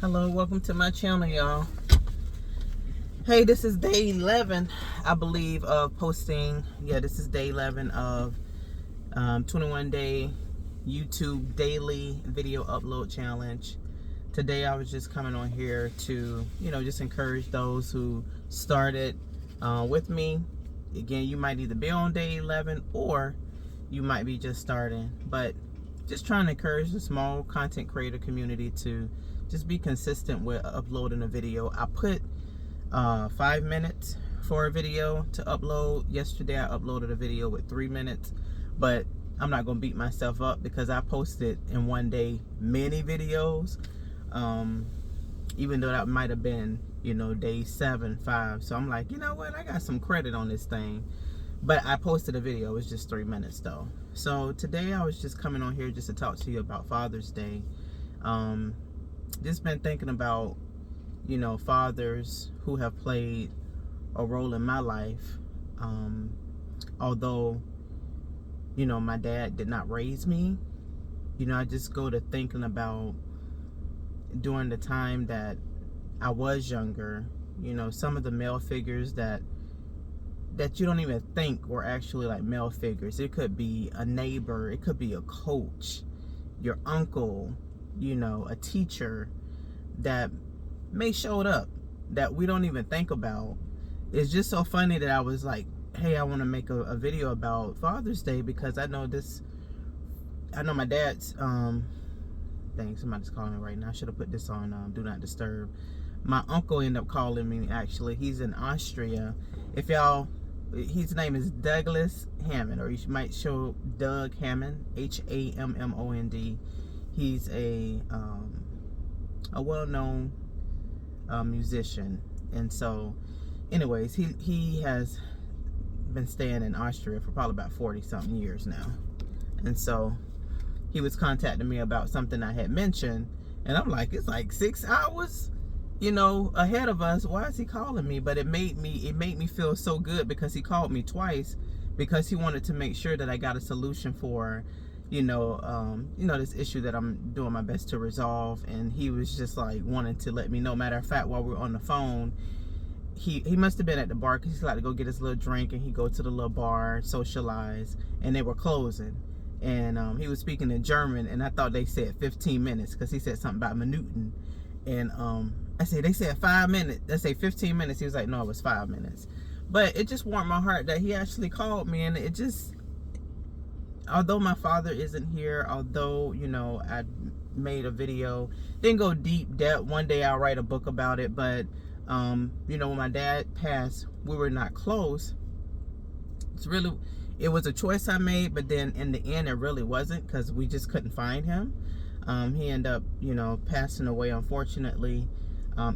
Hello, welcome to my channel, y'all. Hey, this is day 11, I believe, of posting. Yeah, this is day 11 of 21-day YouTube daily video upload challenge. Today, I was just coming on here to, just encourage those who started with me. Again, you might either be on day 11 or you might be just starting, but just trying to encourage the small content creator community to just be consistent with uploading a video. I put 5 minutes for a video to upload. Yesterday I uploaded a video with 3 minutes, but I'm not gonna beat myself up because I posted in one day many videos, even though that might have been day 7, 5. So I'm like, you know what, I got some credit on this thing. But I posted a video. It was just 3 minutes though. So today I was just coming on here just to talk to you about Father's Day. Just been thinking about, fathers who have played a role in my life. Although, my dad did not raise me, I just go to thinking about during the time that I was younger, some of the male figures that you don't even think were actually like male figures. It could be a neighbor, it could be a coach, your uncle, a teacher that may showed up that we don't even think about. It's just so funny that I was like, hey, I want to make a video about Father's Day because I know my dad's dang, somebody's calling me right now. I should have put this on do not disturb. My uncle ended up calling me. Actually, he's in Austria. If y'all, his name is Douglas Hammond, or you might show Doug Hammond, Hammond. He's a well-known musician, and so anyways, he has been staying in Austria for probably about 40-something years now. And so he was contacting me about something I had mentioned, and I'm like, it's like 6 hours ahead of us. Why is he calling me? But it made me feel so good because he called me twice because he wanted to make sure that I got a solution for this issue that I'm doing my best to resolve. And he was just like wanting to let me know. Matter of fact, while we were on the phone, he must have been at the bar because he's like to go get his little drink, and he go to the little bar, socialize, and they were closing. And he was speaking in German, and I thought they said 15 minutes because he said something about Minuten. And I said, they said 5 minutes. They say 15 minutes. He was like, no, it was 5 minutes. But it just warmed my heart that he actually called me. And it just, although my father isn't here, although, I made a video, didn't go deep depth. One day I'll write a book about it. But, when my dad passed, we were not close. It was a choice I made, but then in the end, it really wasn't because we just couldn't find him. He ended up, passing away, unfortunately,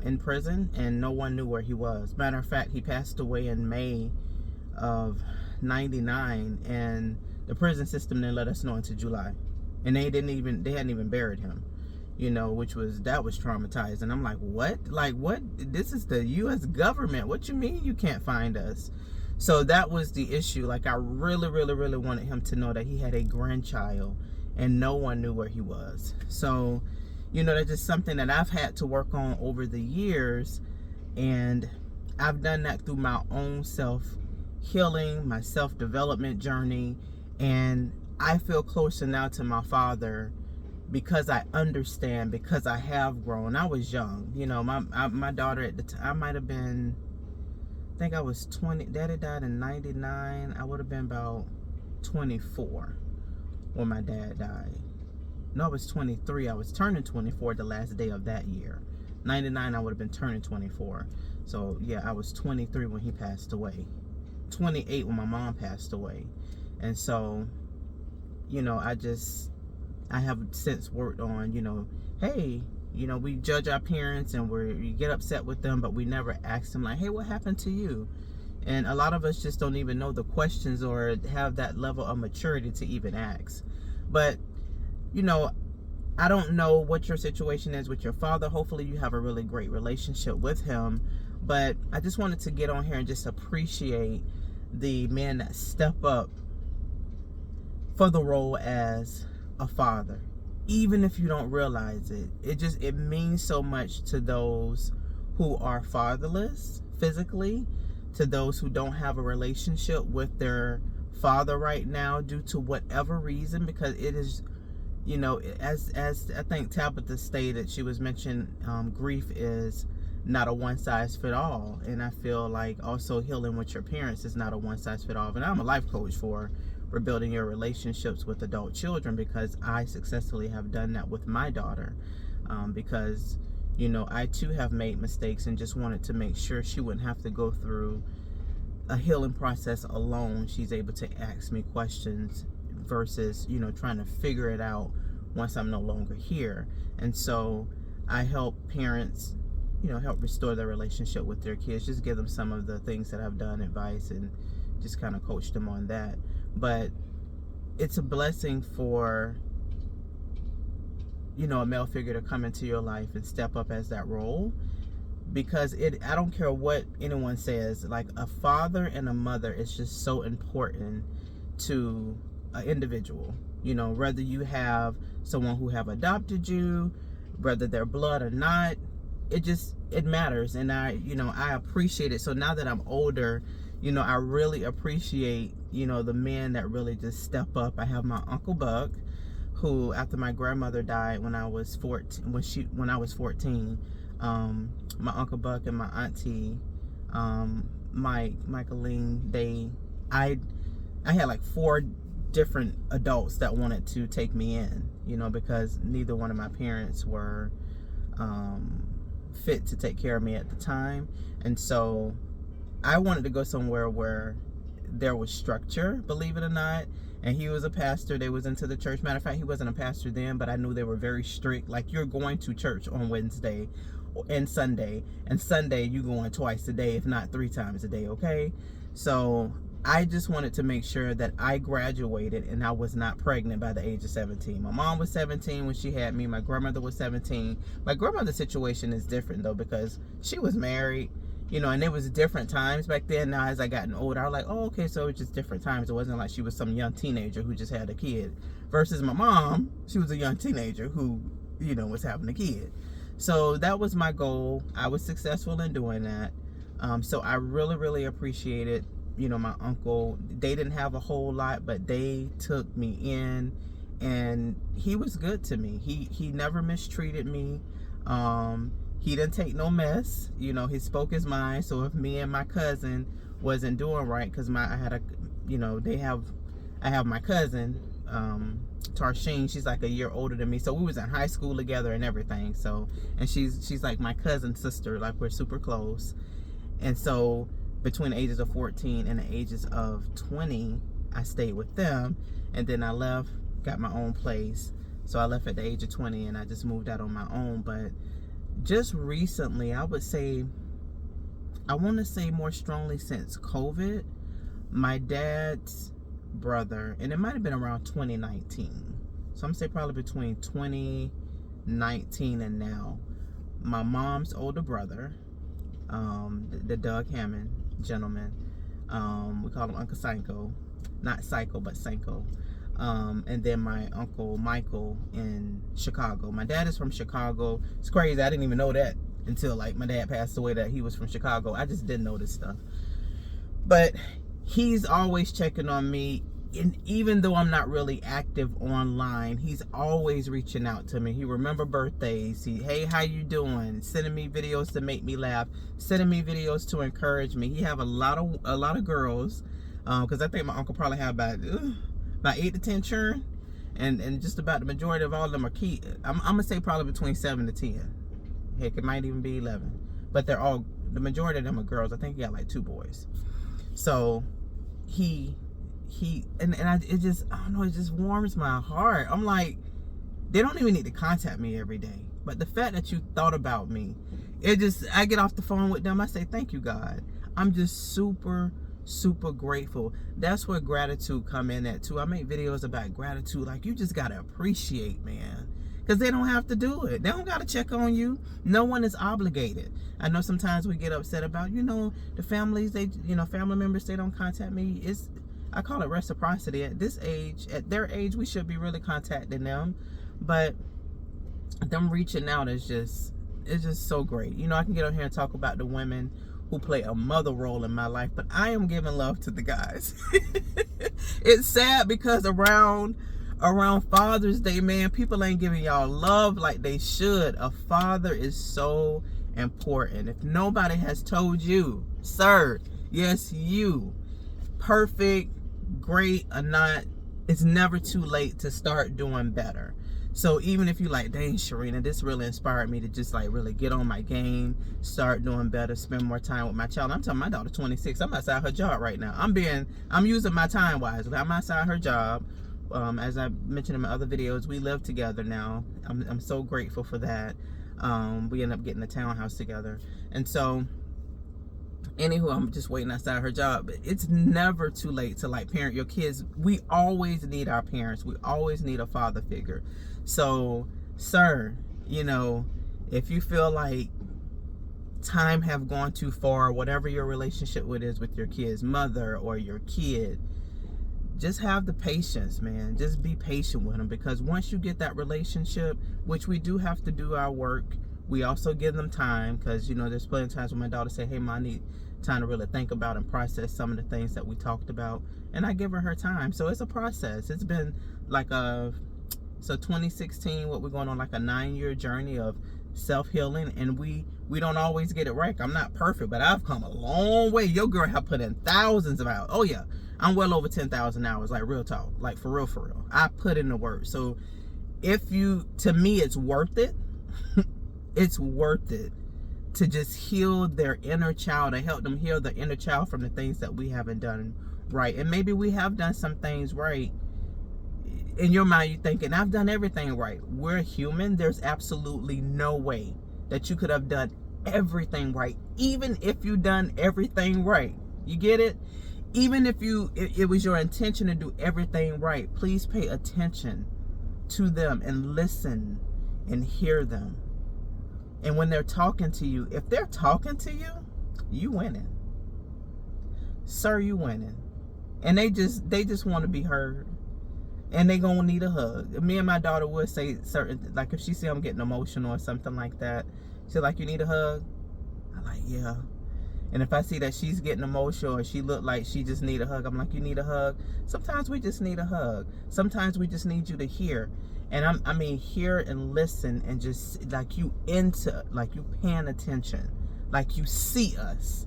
in prison, and no one knew where he was. Matter of fact, he passed away in May of '99, and the prison system didn't let us know until July, and they hadn't even buried him, that was traumatizing. I'm like, what? Like, what? This is the U.S. government. What you mean you can't find us? So that was the issue. Like, I really, really, really wanted him to know that he had a grandchild, and no one knew where he was. So, that's just something that I've had to work on over the years, and I've done that through my own self-healing, my self-development journey, and I feel closer now to my father because I understand, because I have grown. I was young. My daughter at the time, I might have been, I think I was 20. Daddy died in '99. I would have been about 24 when my dad died. No, I was 23. I was turning 24 the last day of that year. '99, I would have been turning 24. So yeah, I was 23 when he passed away. 28 when my mom passed away. And so, I have since worked on, hey, we judge our parents and we get upset with them, but we never ask them like, hey, what happened to you? And a lot of us just don't even know the questions or have that level of maturity to even ask. But, I don't know what your situation is with your father. Hopefully you have a really great relationship with him. But I just wanted to get on here and just appreciate the men that step up for the role as a father. even if you don't realize it, it means so much to those who are fatherless physically, to those who don't have a relationship with their father right now due to whatever reason, because it is, you know, as I think Tabitha stated, she was mentioning, grief is not a one-size-fit-all. And I feel like also healing with your parents is not a one-size-fit-all. And I'm a life coach for rebuilding your relationships with adult children, because I successfully have done that with my daughter, because, you know, I too have made mistakes and just wanted to make sure she wouldn't have to go through a healing process alone. She's able to ask me questions versus, you know, trying to figure it out once I'm no longer here. And so I help parents, you know, help restore their relationship with their kids, just give them some of the things that I've done, advice, and just kind of coach them on that. But it's a blessing for, you know, a male figure to come into your life and step up as that role, because I don't care what anyone says, like a father and a mother is just so important to an individual. You know, whether you have someone who have adopted you, whether they're blood or not, it matters. And I appreciate it. So now that I'm older, you know, I really appreciate, you know, the men that really just step up. I have my Uncle Buck, who, after my grandmother died when I was 14, my Uncle Buck and my auntie, Michaeline, I had like 4 different adults that wanted to take me in, you know, because neither one of my parents were fit to take care of me at the time. And so I wanted to go somewhere where there was structure, believe it or not. And he was a pastor. They was into the church. Matter of fact, he wasn't a pastor then, but I knew they were very strict. Like, you're going to church on Wednesday and Sunday. And Sunday, you going twice a day, if not 3 times a day, okay? So I just wanted to make sure that I graduated and I was not pregnant by the age of 17. My mom was 17 when she had me. My grandmother was 17. My grandmother's situation is different, though, because she was married. You know, and it was different times back then. Now, as I gotten older, I was like, oh, okay, so it's just different times. It wasn't like she was some young teenager who just had a kid. Versus my mom, she was a young teenager who, you know, was having a kid. So that was my goal. I was successful in doing that. So I really, really appreciated, you know, my uncle. They didn't have a whole lot, but they took me in, and he was good to me. He never mistreated me. He didn't take no mess. You know, he spoke his mind. So if me and my cousin wasn't doing right, because I have my cousin, Tarsheen. She's like a year older than me. So we was in high school together and everything. So, and she's like my cousin's sister. Like, we're super close. And so between the ages of 14 and the ages of 20, I stayed with them. And then I left, got my own place. So I left at the age of 20 and I just moved out on my own. But just recently, I want to say more strongly since COVID, my dad's brother, and it might have been around 2019. So I'm going to say probably between 2019 and now, my mom's older brother, the Doug Hammond gentleman, we call him Uncle Sanko, not Psycho, but Sanko. And then my Uncle Michael in Chicago. My dad is from Chicago. It's crazy. I didn't even know that until, like, my dad passed away, that he was from Chicago. I just didn't know this stuff. But he's always checking on me. And even though I'm not really active online, he's always reaching out to me. He remember birthdays. Hey, how you doing? Sending me videos to make me laugh. Sending me videos to encourage me. He have a lot of girls. Because I think my uncle probably had about 8 to 10 children, and just about the majority of all of them are key. I'm gonna say probably between 7 to 10. Heck, it might even be 11. But the majority of them are girls. I think he got like 2 boys. So it just warms my heart. I'm like, they don't even need to contact me every day, but the fact that you thought about me, I get off the phone with them, I say, thank you, God. I'm just super grateful. That's where gratitude come in at too. I make videos about gratitude. Like, you just gotta appreciate, man, because they don't have to do it. They don't gotta check on you. No one is obligated. I know sometimes we get upset about, you know, the families, family members, they don't contact me. I call it reciprocity. At this age, at their age, we should be really contacting them. But them reaching out is just, it's just so great. You know, I can get on here and talk about the women who play a mother role in my life, but I am giving love to the guys. It's sad because around Father's Day, man, people ain't giving y'all love like they should. A father is so important. If nobody has told you, sir, yes, you, perfect, great or not, it's never too late to start doing better. So even if you like, dang, Sharina, this really inspired me to just like really get on my game, start doing better, spend more time with my child. I'm telling my daughter 26, I'm outside her job right now. I'm using my time wisely. I'm outside her job. As I mentioned in my other videos, we live together now. I'm so grateful for that. We end up getting a townhouse together. And so, anywho, I'm just waiting outside her job. But it's never too late to like parent your kids. We always need our parents. We always need a father figure. So, sir, you know, if you feel like time have gone too far, whatever your relationship with is with your kid's mother or your kid, just have the patience, man. Just be patient with them, because once you get that relationship, which we do have to do our work, we also give them time, because, you know, there's plenty of times when my daughter say, hey, Ma, I need time to really think about and process some of the things that we talked about, and I give her time. So it's a process. It's been like so 2016, what we're going on like a 9-year journey of self-healing, and we don't always get it right. I'm not perfect, but I've come a long way. Your girl have put in thousands of hours. Oh yeah, I'm well over 10,000 hours, like real talk, like for real. I put in the work. So to me, it's worth it. It's worth it to just heal their inner child, to help them heal the inner child from the things that we haven't done right. And maybe we have done some things right. In your mind, you're thinking, I've done everything right. We're human. There's absolutely no way that you could have done everything right, even if you done everything right. You get it? Even if it was your intention to do everything right, please pay attention to them and listen and hear them. And when they're talking to you, if they're talking to you, you winning. Sir, you winning. And they just want to be heard. And they gonna need a hug. Me and my daughter would say certain, like if she see I'm getting emotional or something like that, she's like, you need a hug? I'm like, yeah. And if I see that she's getting emotional or she look like she just need a hug, I'm like, you need a hug? Sometimes we just need a hug. Sometimes we just need you to hear. And I mean hear and listen, and just like you paying attention, like you see us.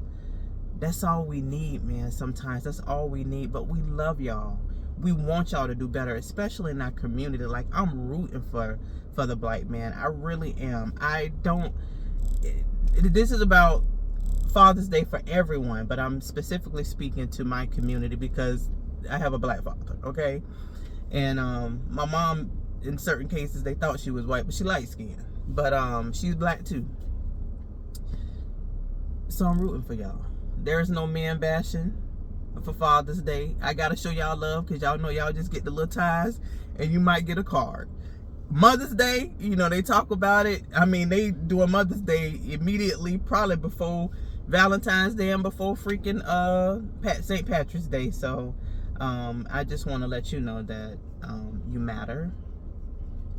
That's all we need, man. Sometimes that's all we need. But we love y'all. We want y'all to do better, especially in our community. Like, I'm rooting for the black man. I really am. This is about Father's Day for everyone, but I'm specifically speaking to my community because I have a black father, okay? And my mom, in certain cases, they thought she was white, but she light skinned. But she's black too. So I'm rooting for y'all. There's no man bashing for Father's Day. I gotta show y'all love, because y'all know y'all just get the little ties and you might get a card. Mother's Day, you know, they talk about it. I mean, they do a Mother's Day immediately, probably before Valentine's Day and before freaking St. Patrick's Day. So I just want to let you know that you matter,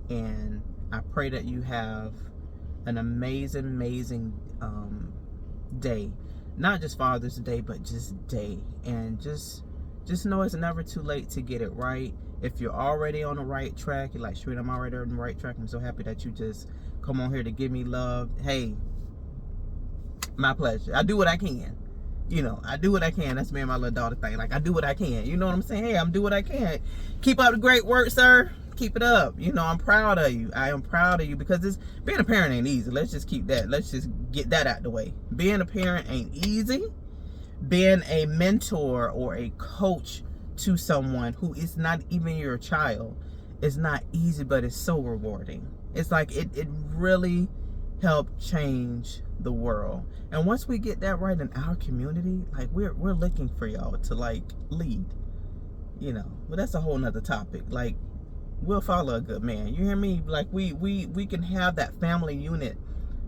and I pray that you have an amazing day. Not just Father's Day, but just day. And just know it's never too late to get it right. If you're already on the right track, you're like, Sharina, I'm already on the right track. I'm so happy that you just come on here to give me love. Hey, my pleasure. I do what I can. You know, I do what I can. That's me and my little daughter thing. Like, I do what I can. You know what I'm saying? Hey, I'm do what I can. Keep up the great work, sir. Keep it up. You know, I'm proud of you. I am proud of you, because being a parent ain't easy. Let's just keep that. Let's just get that out the way. Being a parent ain't easy. Being a mentor or a coach to someone who is not even your child is not easy, but it's so rewarding. It's like it really helped change the world. And once we get that right in our community, like we're looking for y'all to like lead. You know, well, that's a whole nother topic. Like, we'll follow a good man. You hear me? Like we can have that family unit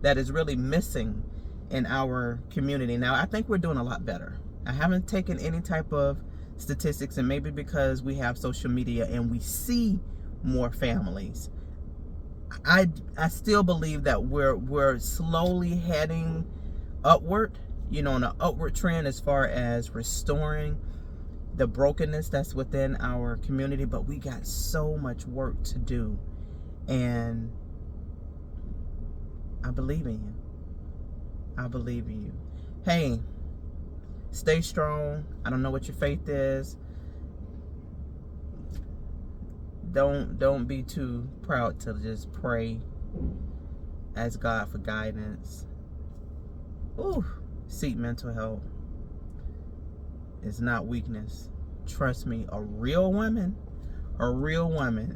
that is really missing in our community. Now, I think we're doing a lot better. I haven't taken any type of statistics, and maybe because we have social media and we see more families, I still believe that we're slowly heading upward, on an upward trend as far as restoring the brokenness that's within our community, but we got so much work to do. And I believe in you. I believe in you. Hey, stay strong. I don't know what your faith is. Don't be too proud to just pray. Ask God for guidance. Ooh, seek mental health. It's not weakness. Trust me, a real woman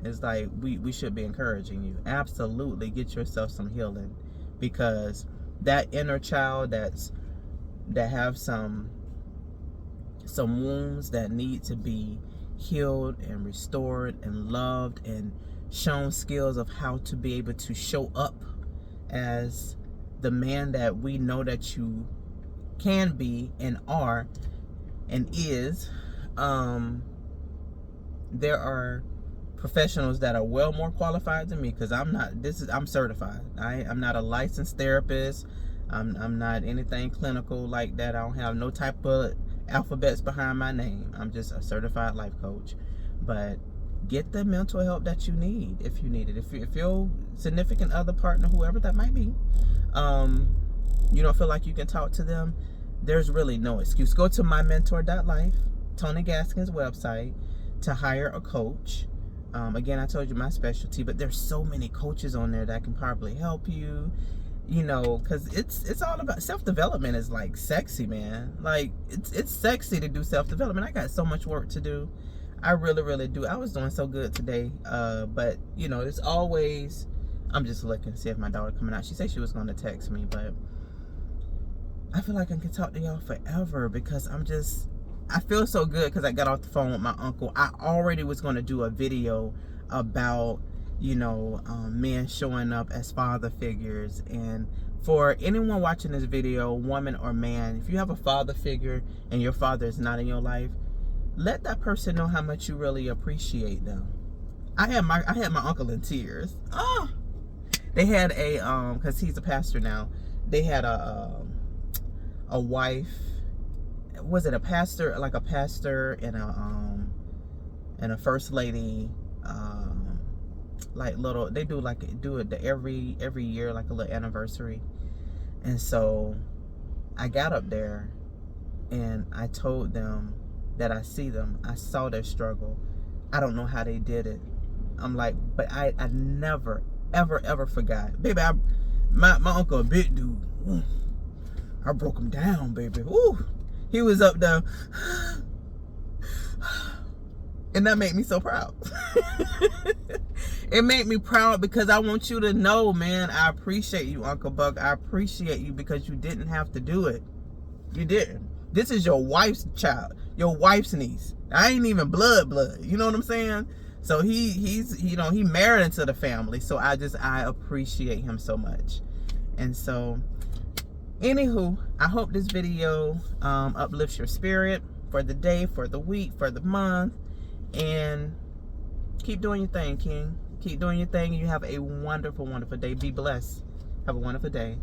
is like, we should be encouraging you. Absolutely, get yourself some healing, because that inner child that have some wounds that need to be healed and restored and loved and shown skills of how to be able to show up as the man that we know that you can be and are and is. There are professionals that are well more qualified than me, because I'm certified. I'm not a licensed therapist. I'm not anything clinical like that. I don't have no type of alphabets behind my name. I'm just a certified life coach. But get the mental help that you need if you need it. If your significant other, partner, whoever that might be, you don't feel like you can talk to them, there's really no excuse. Go to mymentor.life, Tony Gaskin's website, to hire a coach. Again, I told you my specialty, but there's so many coaches on there that can probably help you, because it's all about self-development. Is like sexy, man. Like it's sexy to do self-development. I got so much work to do. I really, really do. I was doing so good today, but it's always, I'm just looking to see if my daughter coming out. She said she was going to text me, but I feel like I can talk to y'all forever, because I feel so good because I got off the phone with my uncle. I already was going to do a video about, men showing up as father figures. And for anyone watching this video, woman or man, if you have a father figure and your father is not in your life, let that person know how much you really appreciate them. I had my uncle in tears. Oh, they had because he's a pastor now. They had a wife. Was it a pastor? Like a pastor and a first lady. Like little, they do it every year, like a little anniversary. And so I got up there and I told them that I see them. I saw their struggle. I don't know how they did it. I'm like, but I never, ever forgot. Baby, my uncle, a big dude. I broke him down, baby. Ooh. He was up there. And that made me so proud. It made me proud because I want you to know, man, I appreciate you, Uncle Buck. I appreciate you because you didn't have to do it. You didn't. This is your wife's child, your wife's niece. I ain't even blood. You know what I'm saying? So he's he married into the family. So I appreciate him so much. And so, anywho, I hope this video uplifts your spirit for the day, for the week, for the month. And keep doing your thing, King. Keep doing your thing, and you have a wonderful, wonderful day. Be blessed. Have a wonderful day.